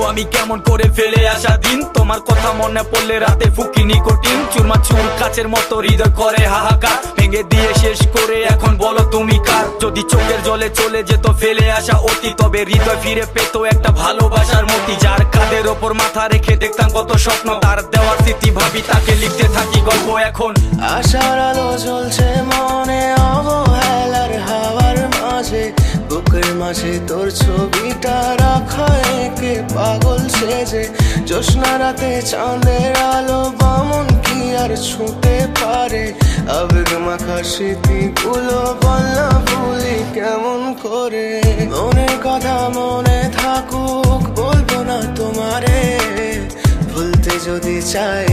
আমি কেমন করে ফেলে আসা দিন। তোমার কথা মনে পড়লে রাতে ফুকি নিকোটিন, চুরমা চুর কাচের মতো হৃদয় করে হাহাকার। ভেঙে দিয়ে শেষ করে এখন বলো তুমি কার। যদি চোখের জলে চলে যেত ফেলে আসা অতি, তবে হৃদয় ফিরে পেত একটা ভালোবাসার মতি। যার কাঁধের ওপর মাথা রেখে দেখতাম কত স্বপ্ন, তার দেওয়ার স্মৃতি ভাবি তাকে লিখতে থাকি গল্প এখন। আশার আলো জ্বলছে মনে অবহেলার হাওয়ার মাঝে, বুকের মাঝে তোর ছবিটা রাখা একে পাগল সেজে। জ্যোৎস্না রাতে চাঁদের আলো বামন কি আর ছুঁতে পারে, আবেগ মাখা স্মৃতিগুলো বল না ভুলি কেমন করে। মনের কথা মনে থাকুক বলবো না তোমারে, ভুলতে যদি চাই